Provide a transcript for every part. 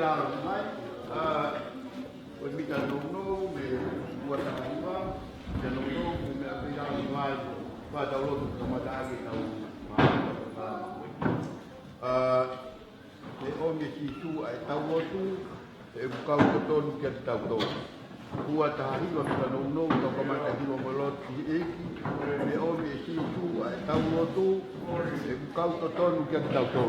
alo mai. O mita no me buat apa? Dan no me apa yang mai pada waktu kemudian kita e o me situ ai tau waktu e bukau beton ke tau do. Kua tahari lo kita no to komanda di molot e me o me situ ai tau waktu e bukau beton ke tau do.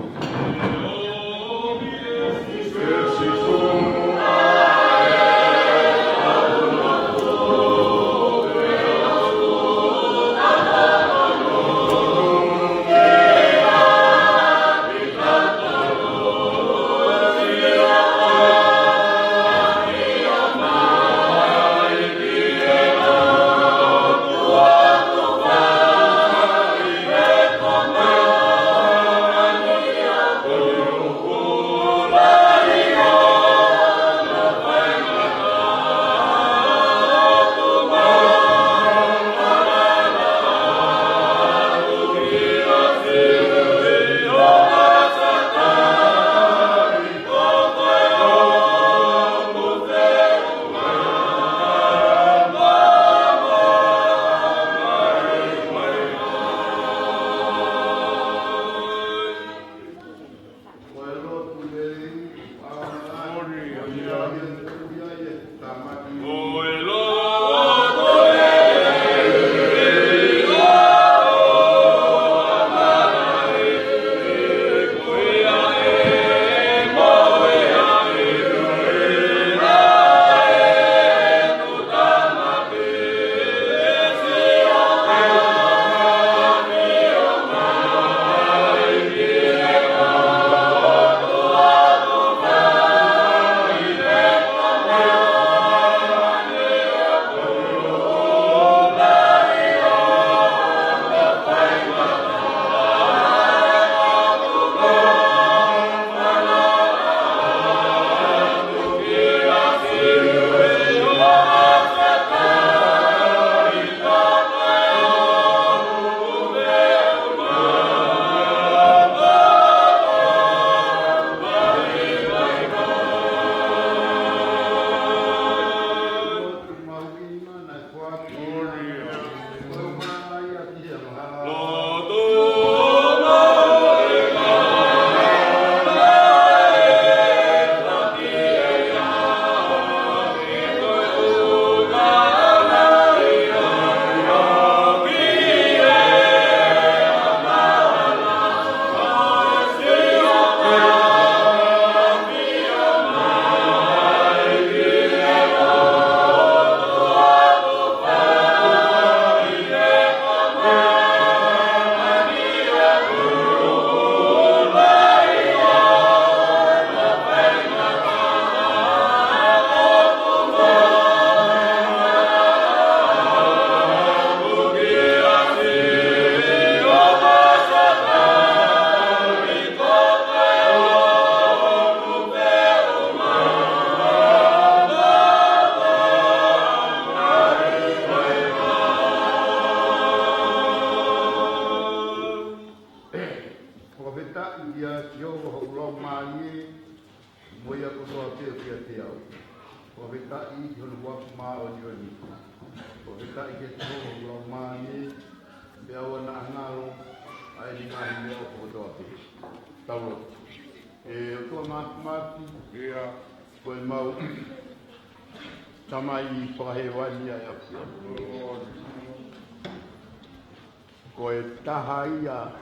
Koe tahaia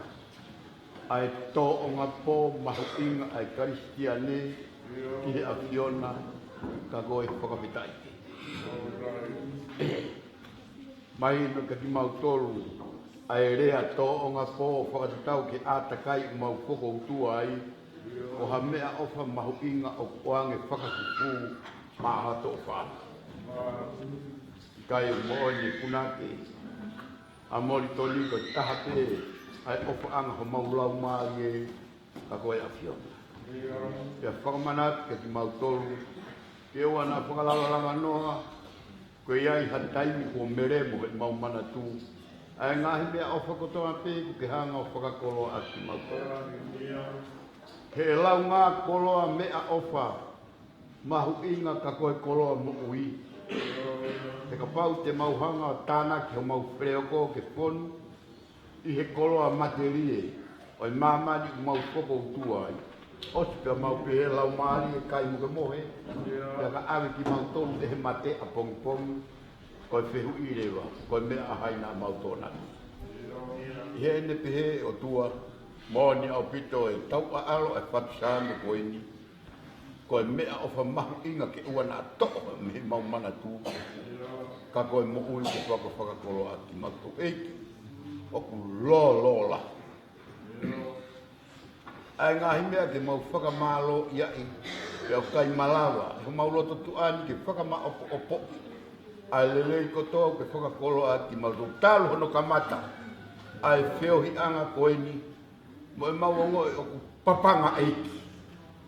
ai tō o ngā pō mahuinga ai karistiane ki he awhiona ka koe whakawhitai. Mai no ka ki mau tolu ai rea tō o ngā pō whakatatau ki ātakai o mau whoko utua ai o ha mea ofa mahuinga o koange whakakupu mahato o whāna. Kai o moone punake a mori toli ko tahape ai ofa anga ho maulau maage ka koe a fiona. Pea whakamanat ke ki mau tolu ke wana whakalalanga noa koe iai hataimi ko meremo he mau mana tū. Ai ngahi mea ofa kotoa pēku ke hanga o whakakoloa a ki mau tolu. He lau ngā koloa mea ofa mahu inga ka koe koloa mo ui. Te ka pau te mauhanga o tāna ki ho mau preoko ke ponu, i he koloa materie, o i mamani u mau koko utua ai. O si pia mau pehe lau maari e kai muke mohe, pia ka awe ki mau tonu te he mate a pongi pongi, koe whehu i rewa, koe mea a haina mau tōna. I he ene pehe o tua, mōni au pito e tau a alo e whapisāne koe ni, koe mea o whamahu inga ke ua nā toa me mau mana tū. Ka koe mo ui ke whakakolo ati matu eiki, o ku lo la. Ai ngā himea ke mau whakamalo ia i, e au kai malawa, he mau loto tuani ke whakama opo. Ai lelei kotoa ke whakakolo ati matu talu hono kamata, ai whiohi anga koe ni, mo e mau ongo e o ku papanga eiki.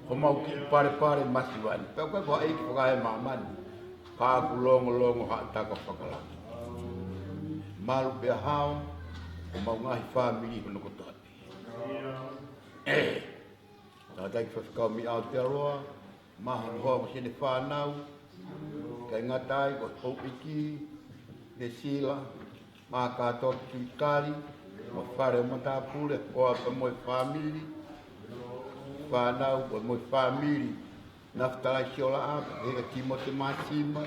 Ko mau ki pare masiwani. Pea koe koha eiki whakae mamani. Ka aku longo haa taka whakalaki. Malu pea hao, ko mau ngahi whamiri hono kotati. Tātai ki whakau mi Aotearoa, maha ni hoa masene whanau, kai ngatai ko Hopiki, Te Sila, maha kātoa ki Tuikari, ma whare o matapule, o apa moe whamiri, whanau, o moe whamiri, naftarai si ola apa, hega Timote Masima,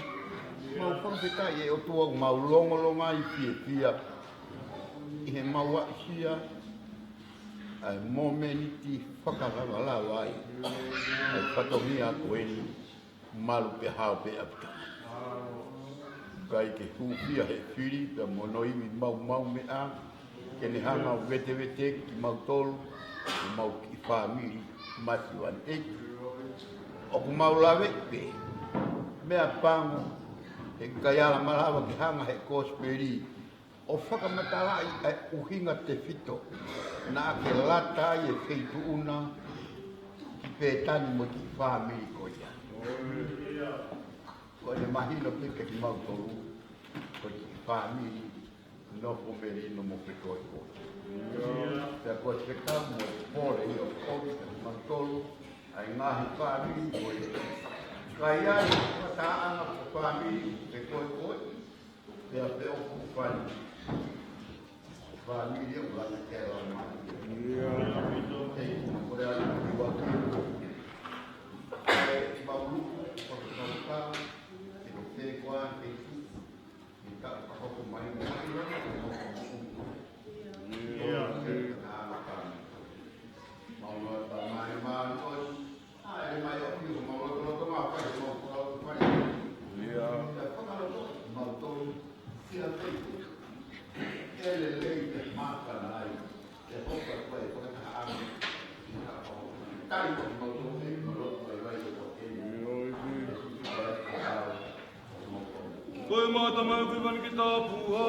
mau whakawhetai e o tua mau longolonga i pia, i he mau aisia, ai momeniti whakawalawa ai, ai whatongia koe ni, malu pe hao pe apita. Kai ke hūwhia he whiri, pe monoiwi mau mea, ke ne hanga wete ki mau tolu, ki mau ki whamiri, masiwani eki. O ku mau lawe pe, mea pangu, he kaiala malawa ki hanga he kosperi, o whakamatalai ai uhinga te whito, na ke lata ai e wheituuna, ki pētani mo ki whamiri koia. Ko ne mahino pika ki mau tolu, ko ki whamiri, no pomeri no mo pekoi koia. Pea ko se kamu e pole i o kovi ki mau tolu, ai ngahi whamiri koia. Kai ai, wataanga ko whamiri, pekoi, pea peo ku whamiri. Whamiri e ulana te awa mai. Hei, kore ala ki wakiru. Maulu, whakatauka, e no whekwa, e tu, e ka whakako mai mai, maunga ta mai mai oi, ai mai o ki maunga ko ma pa ko ko pa ya whakaloto mautolu kia peitu ele leite mata nai e hoka koe whakataha tai ko mautolu e maroto e vai ko e koe mata mai ki van ki tapuha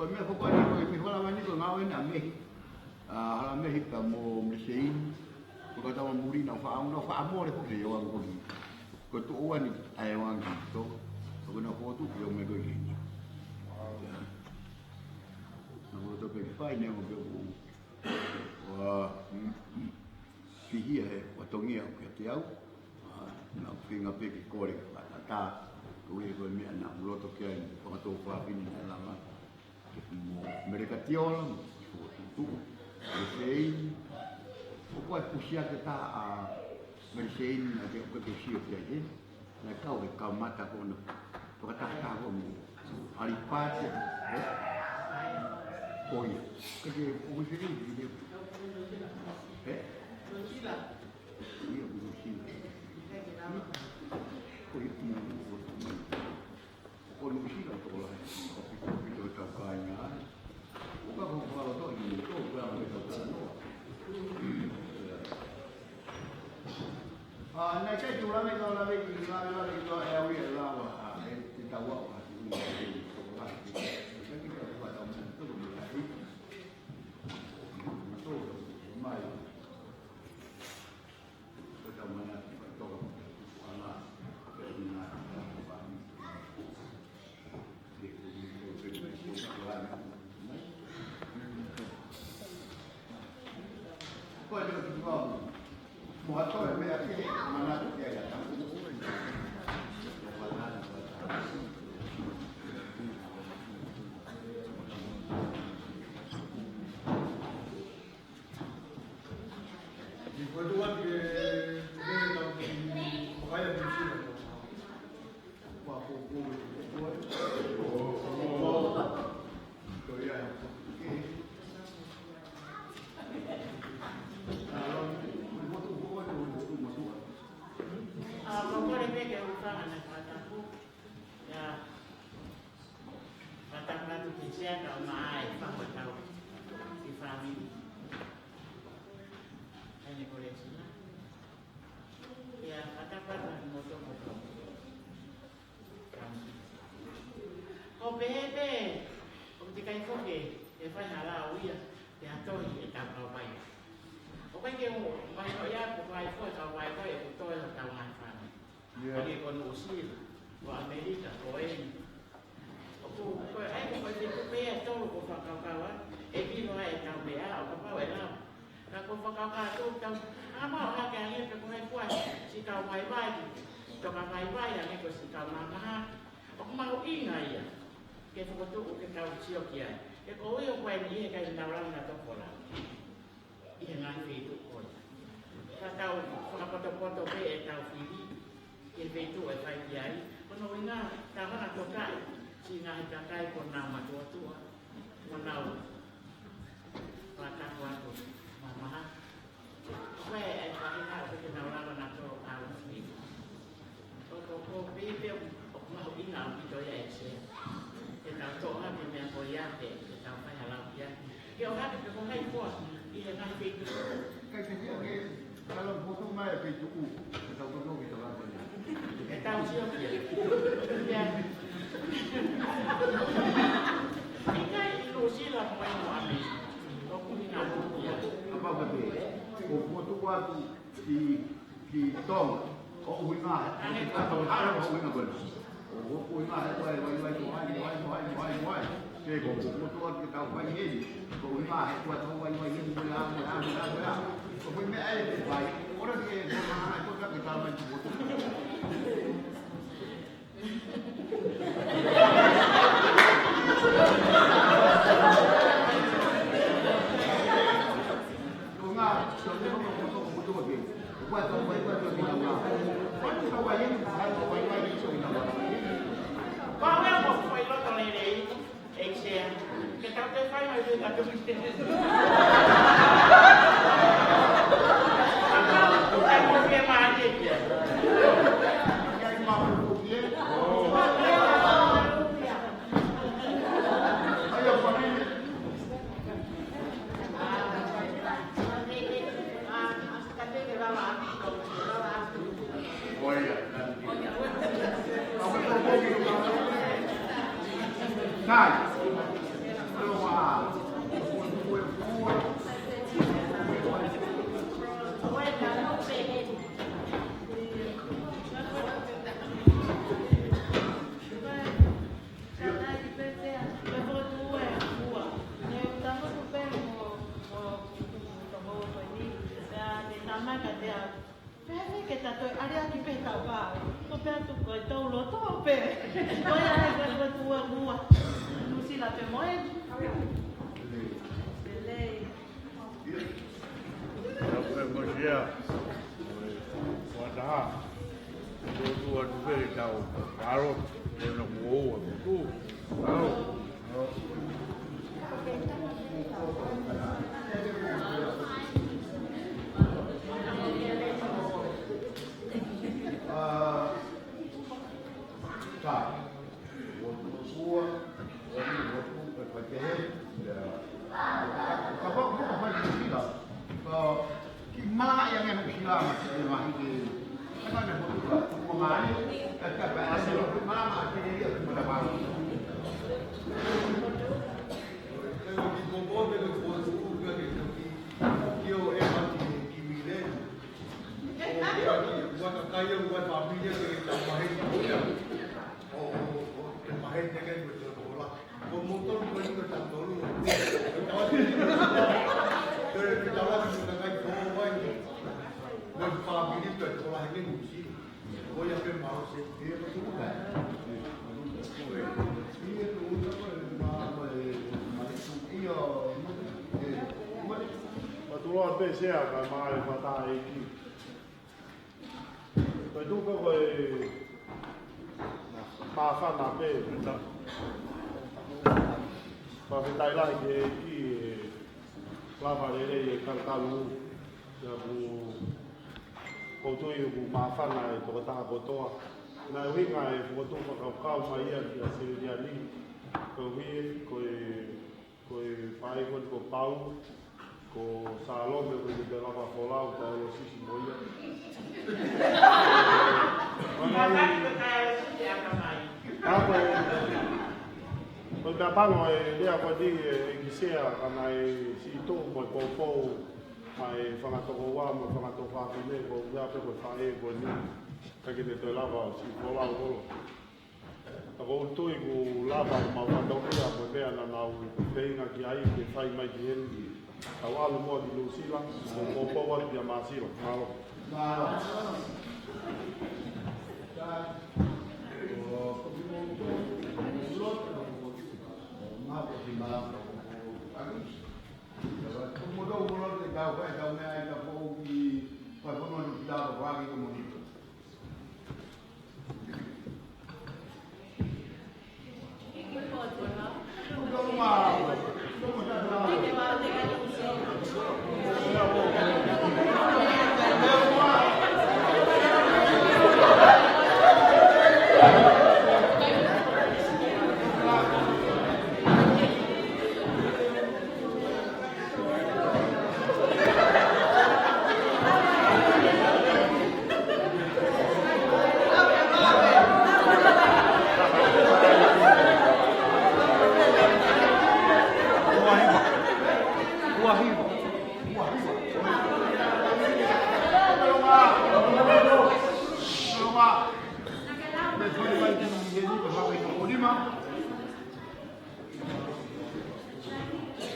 Ko me ko ni ko mi wala mani ko ngau na me. Hala me hita mo msein. Ko kata mo muri na fa mo le ko ke yo ko ni. Ko tu o ni ai wang to. Ko na ko tu yo me ko ni. Na mo to pe fai ne mo ko. Wa fihi e wa tongia ko te au. Na finga pe ki ko le ta. Ko ko mi na lo to ke ko to fa pini na la mereka tiola, tu, bersein, pokok usia kita bersein nanti aku bersih saja, nak kau mata kau nak, kau tak tahu hari pas, oh iya, kerja bersein dia, iya bersein, kau itu kau bersein atau lah. Này cái chủ là mấy con là mấy cái eo vậy là cái tàu vỏ thì cũng phải cái hoạt động tức là ít tôi mai tôi trồng này tôi là cái là coi được không? Một tôi bây giờ cái mà nó được vậy là bebe, porque cai fogue, e fai hala uia, e atoi e tau kau vai. O kai ke vai no ia ko vai foi kau vai ko e to e tau ngai fa. Ani ko no usil, ko Amerika ko e. O ko ai ko vai te pe e to ko fa kau kau e ki no ai tau be a o pa we la. Ka ko fa kau ka to tau. A ma ha ke ani pe ko ai kwa, si kau vai vai. To ka vai vai ani ko si kau na ha. O ko ma o inga ia. Ke foto o ke kau tio kia. E ko o ko ni e kai na rang na to ko la. I nga fi tu ko. Ka tau ko na poto pe e tau fi di. Ke fe tu e fai kia ai. Ko no ina ta na to kai. Si nga ta kai ko na ma to tu. Ko na o. Pa ta ko ko. Ma ha. Ko e fa ina ko ke na rang na to a fi. Ko pe pe o ma o ina fi to ya e se. Tao chỗ ha thì mình có giá để tao phải làm giá kiểu ha thì có hay quá đi là ngay cái kalau foto mai pe tu tao có nói cái làm cái tao chưa biết cái đồ gì là ngoài ngoài này có cũng nào cũng vậy apa betul o foto qua thì tông có uống mà atau ada uống mà o uống mà quay Ke ko ko to ki tau pa ni ko ma he ko to wa ni ni la ko me ai te pai ora ke ko ma ko ka ta ma ni ko Bango e lea kwa di e gisea ana e si to mo ko ko mai fanga to wa mo fanga to fa me ko ya pe ko fa e ko ni ka ke te lava si ko la ko ko to i ko lava ma wa do ya ko be ana na u pe na ki ai ke fai mai ki en awalu mo di lo si la ko ko wa di ma si lo malo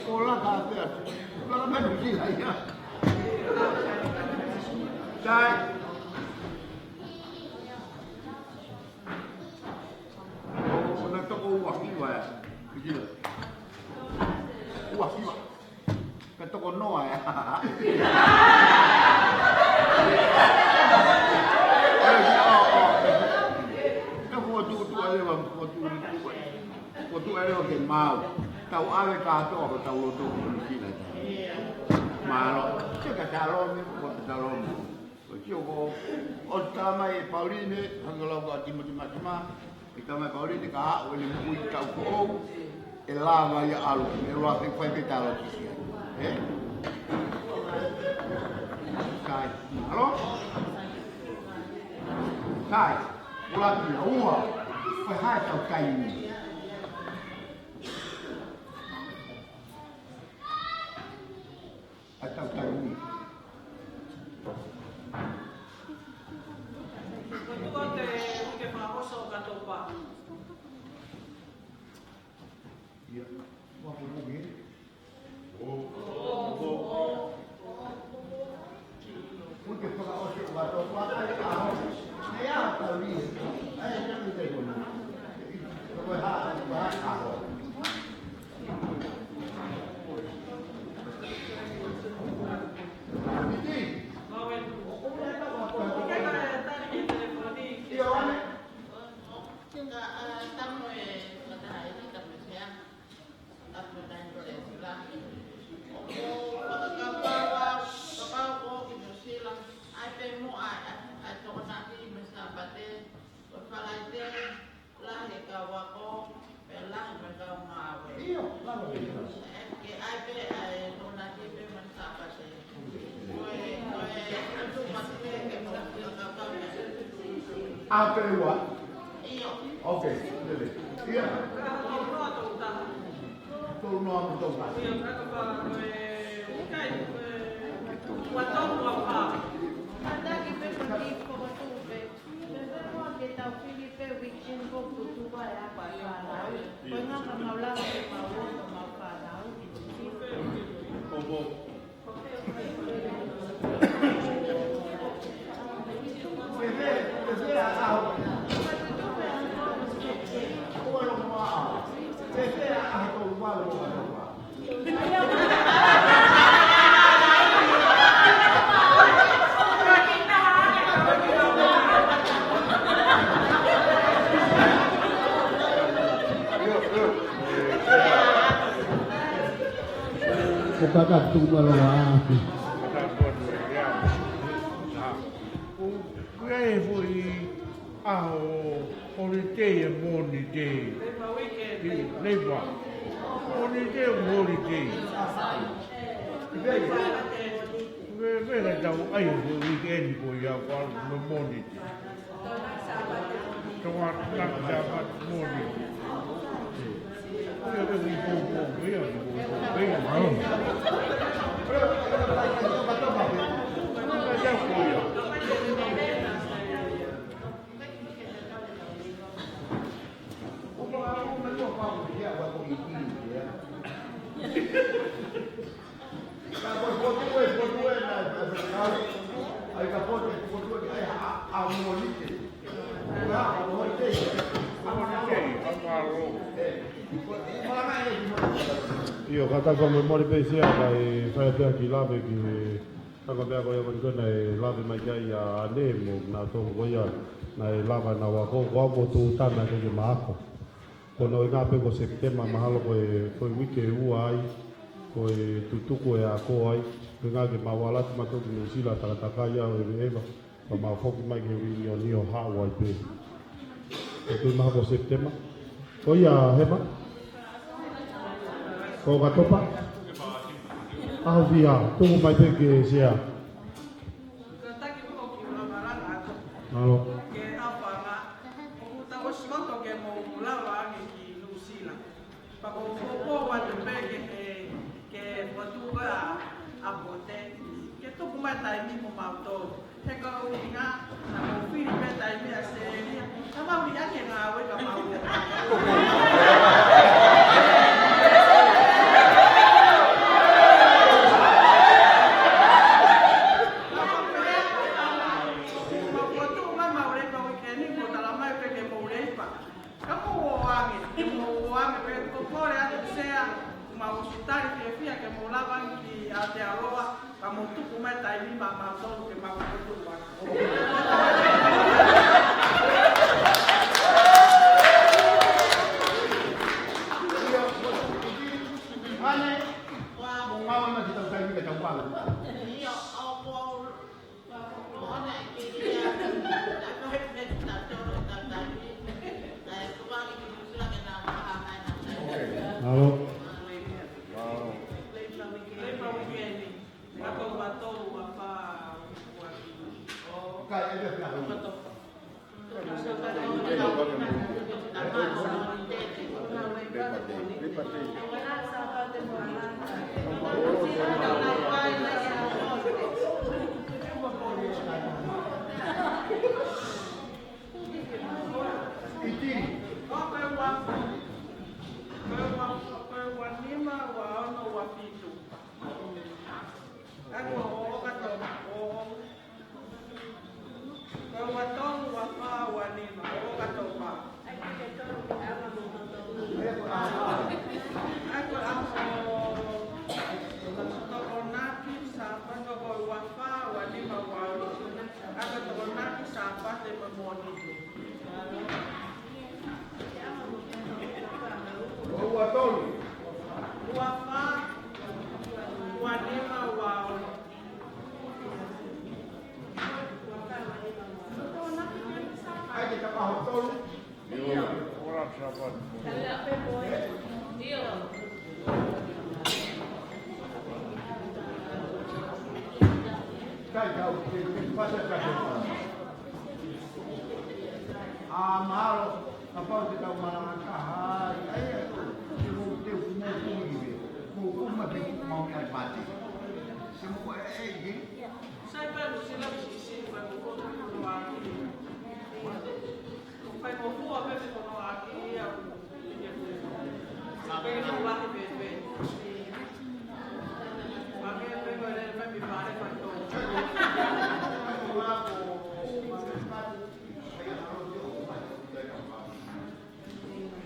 Hola, gracias. No me olvides ya. Sai. Nó to uang ni wa. Begitu. Uang ni wa. Kata kono ya. Waktu ada orang mau, tahu apa kata apa tahu lo tu mesti nak. Malu, cakap calon ni, buat calon. Kau utama Pauline, kalau kau timah-timah, utama Pauline kah, boleh mui kau kau, elang ayah alu, elang yang pakai calon sih. Kai, halo? Kai, ulat dia, uang, perhai kau kai ni. Atau kau ni. Ya, apa mungkin? Mungkin kalau orang baca baca tahu, saya tahu ni. Jangan kita guna. Baca tahu. Apa yang buat? Okey, boleh. Iya. Tolong betul tak? Ada kita pergi ke Batupe. Kita kita pergi ke weekend ke Batupe ya Pak. Pernah kemarin ke Bawah ke Makassar. Bobo. Bukakan tunggu lawan. Kaya foi holiday holiday. Leva. Holiday holiday. Vela tahu ayo weekend ko ya kwa holiday. Kawan nak dapat holiday. Kaya ko Io kata come mori pensia dai fai per chi lave che tanto per coi con nei lave mai che ya nemo na to goya na lava na wa ko wa tu tana ke ma ko kono nga pe ko septemba mahalo ko wiki u ai ko tutu ko ya ko ai nga ke ma wala ma to ni sila ta ta ka ya e eva ko ma fo ki mai ke wi ni o ha wa pe ko ma ko septemba ko ya heba ko ga topa au via tu mai pe ke sia halo te aroa, ka mo tuku mai tai mi ma ma tonu ke ma ma tu wa.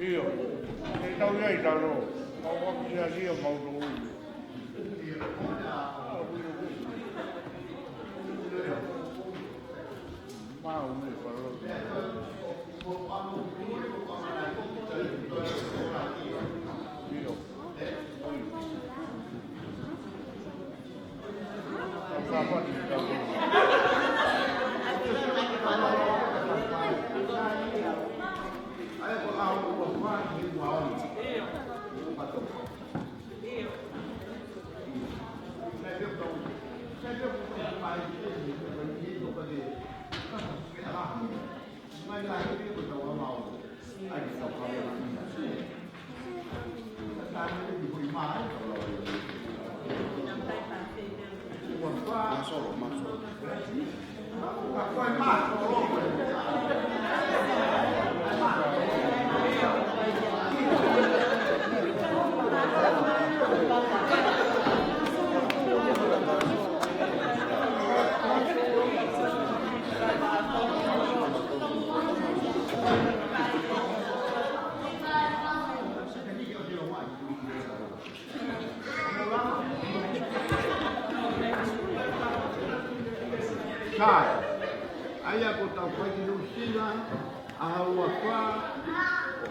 Io, e da lei da loro, ma quando si io molto ma un ne parlo. Io. Sai, aí a botar o pai de Lucila, a rua fá,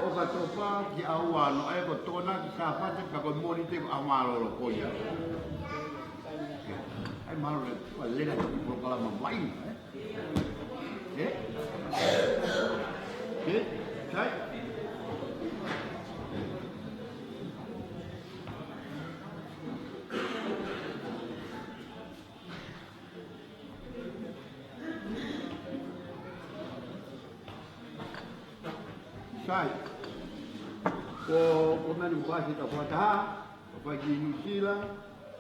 o gatopá, que a rua não é botona, que está fazendo para que o monte a malo coia. Aí malo é lera que por causa da mãe, né? Que? Sai? Sai, o nani wasi ta kwata, o pagi nusila,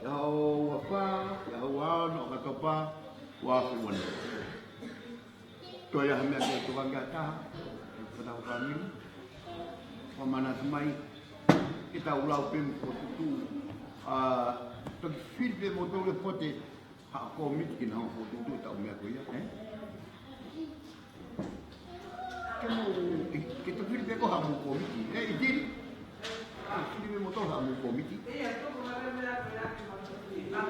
ya o wafa, ya o ano katopa, wafi wana. To ya hamia ke to bangata, pada kami, pemana semai, kita ulau pem foto tu, film motor le foto, hak komik kena foto tu tak umia ko ya, kita filme ko hamu komiti idin filme motor hamu komiti Saya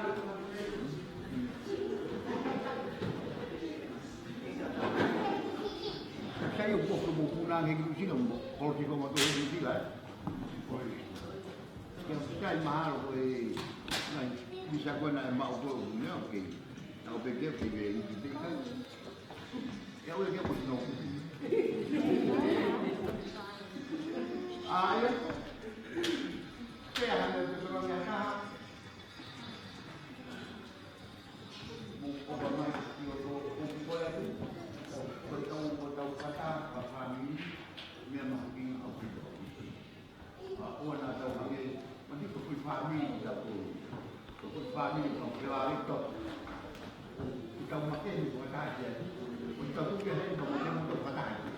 buat kebukunan yang itu sih dong, kalau kita mau tahu itu sih lah. Yang saya mahal, bisa kau nak mau tahu ni, okey. Aku fikir itu kan, ya boleh dia pun nak. Ya, saya ada seorang yang sah. Bukan orang yang bukan itu. Bertahu kata kami memang ingin apa itu. Orang ada lagi, nanti tukul kami dapur, tukul kami kalau itu kita makan bukan aja, kita tu kita makan untuk makan.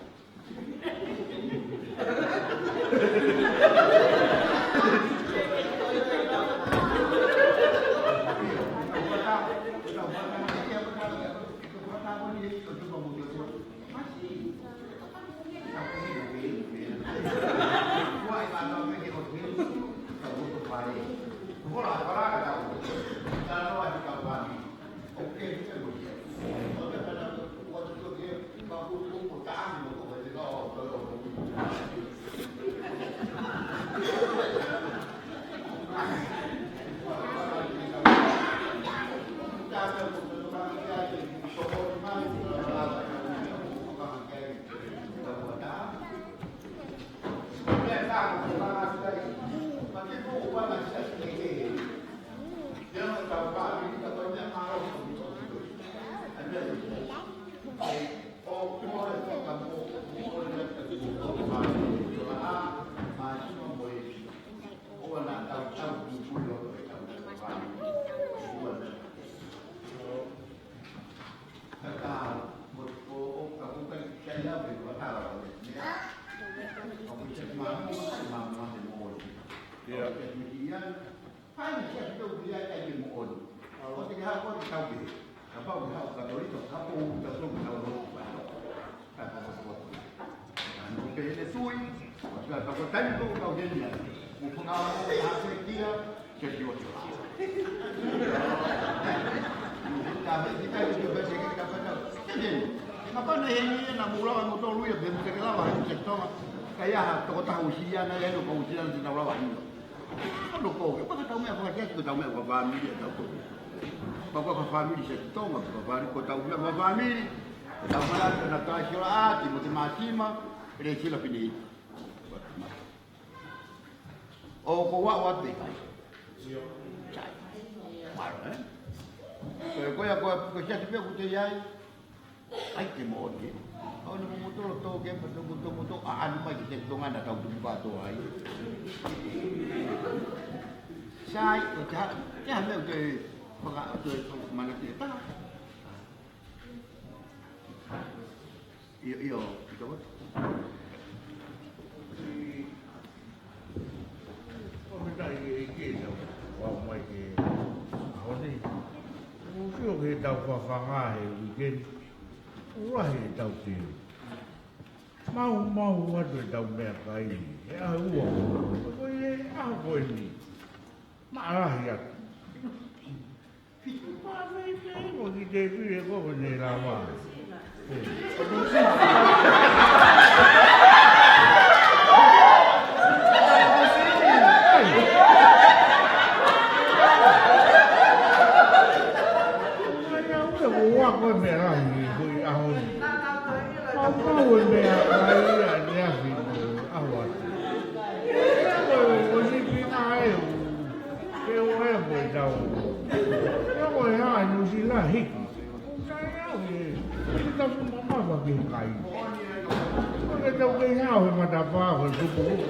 Kaya toko tahu siya na yan, kung siya na sinawawan nyo. Ano ko? Kapag tahu may kapag tahu may family at ako. Kapag family siya ito, magpapari ko tahu may family. Tahu mo lang na tayo at imo pero sila pinili. O kuwa de kay. Malo eh. Pero ko siya tipe ko tiyay. Ay timodi. Ano mo to game betul ano ba gitungan na taw bato ay. Sai kaya mo to mga mana kita. Iyo ikaw ba? Cái đầu vào phá ngài weekend quá hệ đầu tiên mau quá rồi đầu đẹp cái ở uổng cái áo quần mà là hiện mà mấy cái một cái đề cái có vấn đề nào mà con mẹ là gì tôi ao không quên mẹ cái là nhà mình ao à rồi có gì biết ai kêu em buổi đầu cái buổi hai nó chỉ là hít không sai áo gì tâm nó mà kiểu cày cái trong cái áo mà đạp vào rồi tôi cũng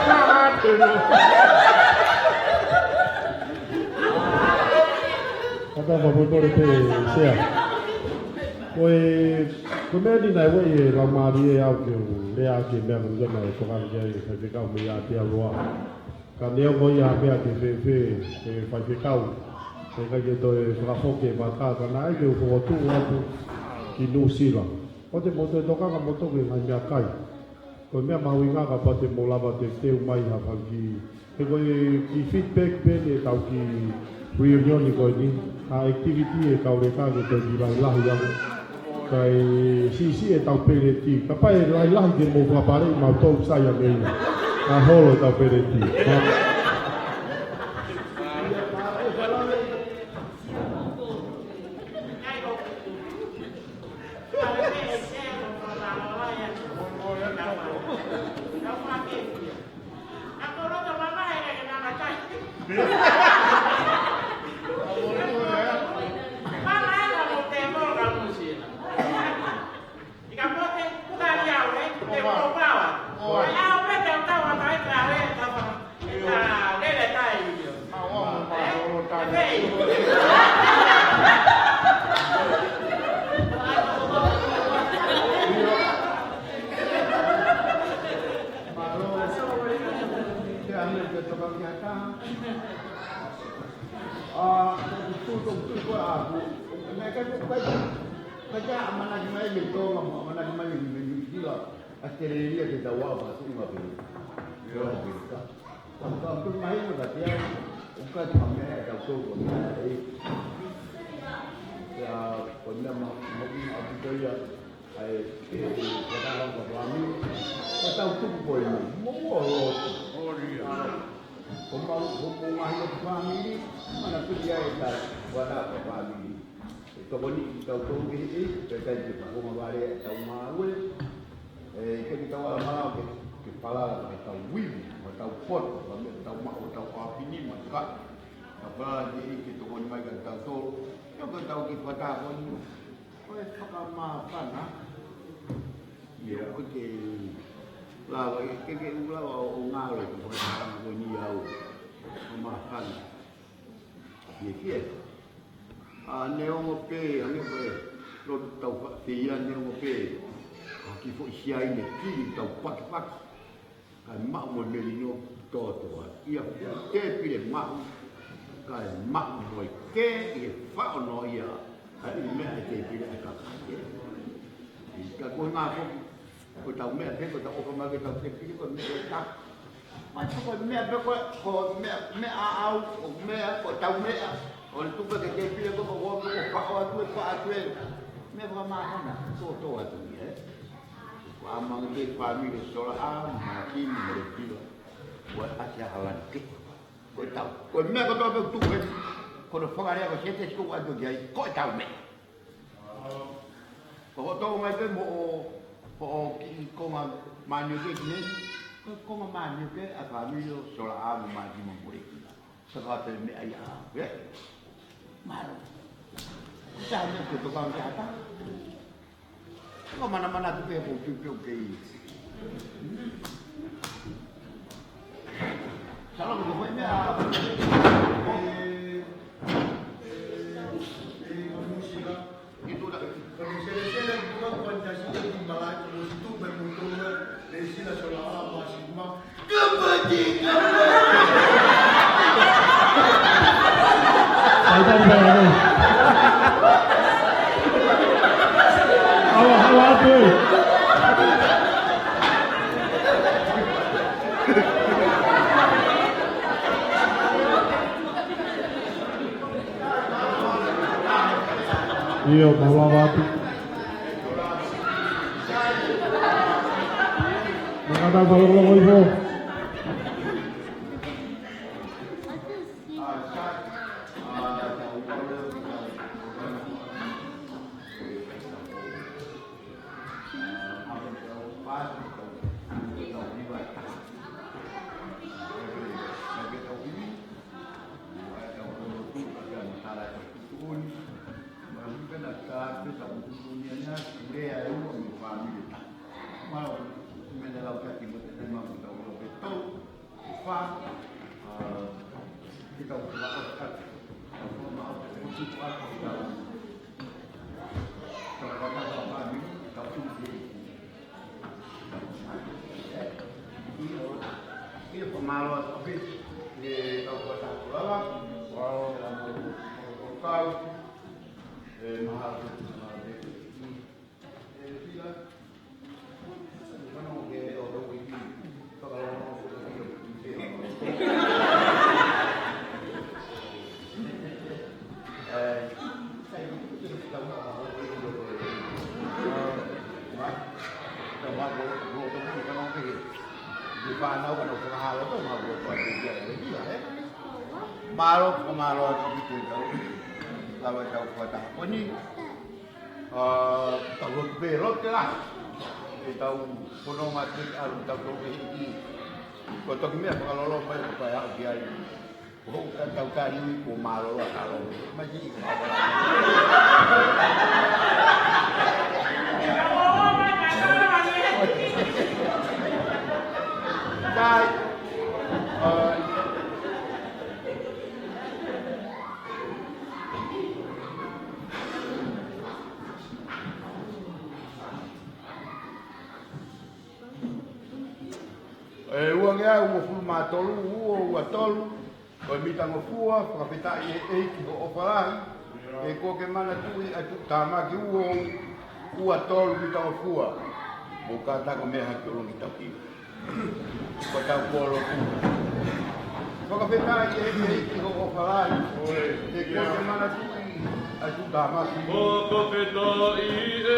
ra từ Ada beberapa itu saya. Kau ni naik wei lama dia yang memang jangan tukar jadi sampai kau melihat luar. Kan dia boleh ambil sampai kau. Sehingga kita selafok ke mata karena itu foto waktu kinusi lah. Kau tu motor tukar kan motor yang hanya kai. Kau ni mahu ingat apa tu mula apa tu mai apa lagi He ki feedback pe le tau ki reunion ni ko ni a activity e kau le ka ko te di lai lai ya kai si e tau pe le ti ka pai lai lai de mo pa pare ma to sa ya le a holo tau pe le ti Australia ke tawa ba su ma be yo be ka ka tu mai mo da ya ka ta me da ko ko ya ko na ma mo ni a tu ya ai ke da la ko ba mi ka ta tu ko mo mo o ri a ko ma yo ba mi mana tu ya ita wa da ba mi to ko ni to ko ni ke ka ji ko ma ba re ta ma we que kita wala mana que pala que tau wibi, que tau pot, que tau ma, que tau apini maka, apa di que tu kon mai kan tau tol, yo que tau ki pata kon, oi pakama kana, ya oke, la que ula o ngalo que pon kana kon iau, ma kana, ye que neo pe, ane pe, lo tau tia neo pe. Ki fo sia ine ki tau pak kai ma mo melino to ia te pile ma kai ma mo ke e fa no ia ai me te pile ka ka ko ma ko tau me te ko tau ko ma ke tau te pile ko me ta ma ko me ko me a au ko me ko tau me o tu ko te pile ko ko fa o tu me va ma na to atu amang ke family sola mati mereka buat asia halan ke kau tahu kau me kau tahu tu kan kau dah faham dia kau siapa sih kau ada dia kau tahu me kau tahu mai ke mo kau manu ke ni kau manu ke family sola mati membuat sekarang me ayah ya malu jangan kita kau kata kau mana-mana tu dia pun ke salah tu kau ni itu dah kalau saya bukan Pancasila di Malaysia terus itu bermutu dari sila soal masih cuma kepentingan Iya, bawa batu. Mengata kalau itu. Mahal. Então, vou tomar para não pegar. Di mana kalau pengaruh tu mau buat dia lagi lah. Malu begitu tahu. Kalau tahu kata apa ni? Tahu berot lah. Tahu puno mati alu tahu ini. Kau tahu ni kalau lo bayar bayar dia. Oh kan tahu kali ni malu lah kalau macam ni. Đây uang ya uang fulma tolu uang tolu bintang fua kapita ki operan ko ke mana tu atu tama ki uang tolu bintang fua bukan tak meha turun kita ki kota polo tu. Kau kata ini kau falar, kau mana tu ajuda mas. Kau kata ini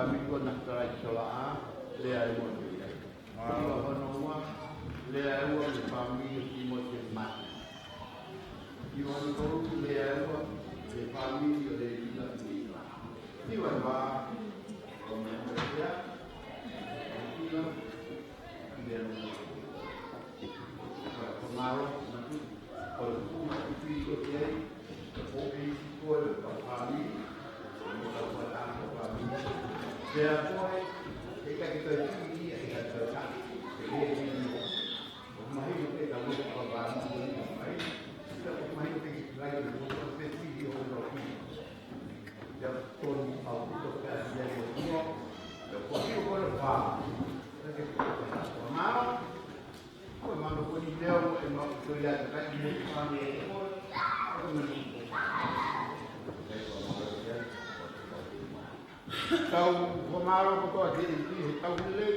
family ko na try sola le ai mo ni ma no ma le ai mo ni family ki mo te ma you want to go to le ai mo the family le ina ni wa ba como ya ina dia tomaro o kuma ki ko ye o ki ko le family dia poi kita ini ada terang jadi mai itu kamu program mai mai itu lagi proses video lagi ya pun mau itu kerja semua ya pun itu apa jadi mau aku mau pun dia mau lihat kan ini kami tau komaro ko ati ti tau le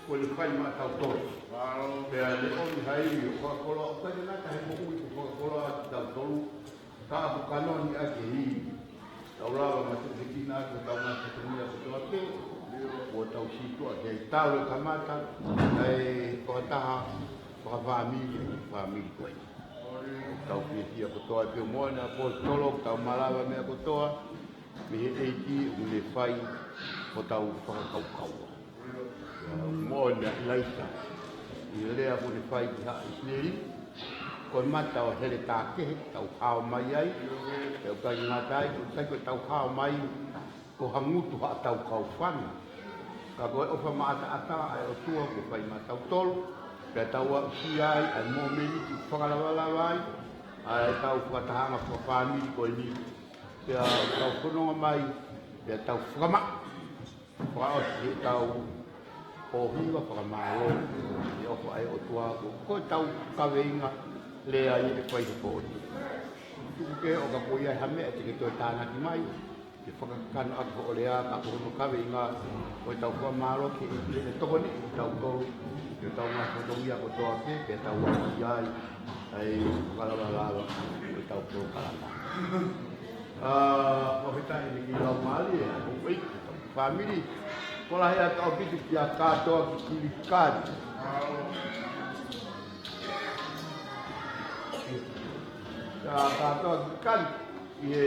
ko le fai ma tau to be ale on hai ko ko lo ko na ta mo ko ko lo tau to ta bu kanon ya ki tau la ma tu ki na ko tau na tu ni ko to ate ko tau si to ate tau le kamata ai ko ta ko family ko tau ki ko to ate mo na ko tolo tau malava me ko to me e ki le fai o tau whakakaukau. Mō na laita, i lea mo le fai ki haa i sneri, ko mata o hele tākehe, tau hao mai ai, e o kai ngātai, o tai koe tau hao mai, ko hangutu haa tau kau whana. Ka koe ofa maata ata, ai o tua ko fai ma tau tolu, pia tau a usi ai, ai mō meni ki whakalawalawa ai, ai tau whakatahanga whakawhamiri koe ni, pia tau whanonga mai, pia tau whakama, whakaosi tau pōhinga whakamaro, i ofa ai o tua ko tau kaweinga, lea i te whai te pōni. Tuke o ka pōi ai hame, te ke toi tānaki mai, te whakakano ako o lea, ka pōno kaweinga, ko tau whakamaro ki e tokoni, tau tolu, te tau ngā whatongia ko toa ke, pia tau waki ai, ai whakalawalawa, ko tau pōkalama. Pahita ini kita mali ya, baik family. Kalau ya kau bisa dia kado kilikan. Ya kado kan, ye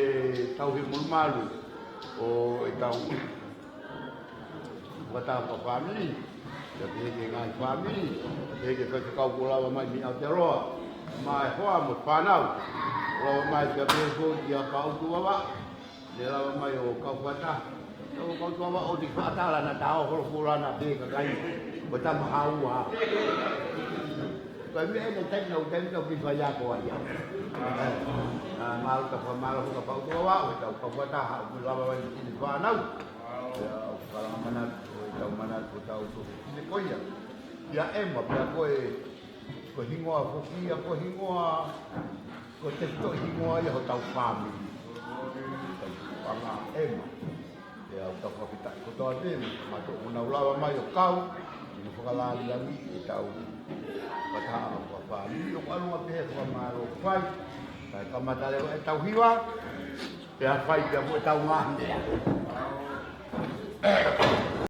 tahu himul malu. Oh tahu, kata apa family. Jadi dengan family, jadi kau pulau mai ni altero, mai hoa mu panau. Kalau mai ke beso dia kau tua ba, dia lawan mai o kau kata, kau tua ba o di kata lah nak tahu kalau pulau nak dek kai, betul mahu ah. Kami ni tak bisa ya kau ya. Malu tak malu kau tua ba, kau kata lawan mai di panau. Kalau mana kau tahu tu, ini kau ya. Ya emang kau hingoa kopi, kau hingoa. Ko te to hingoa ia ho tau family. Panga ema. Ia o tau whakita ko toa tēne. Ma to una ulawa mai o kau. Ina whakalali langi i tau. Pataha o family. O kalunga pehe whakamaro whai. Kai kamata leo e tau hiwa. Pea whai pea mo e tau ngahi.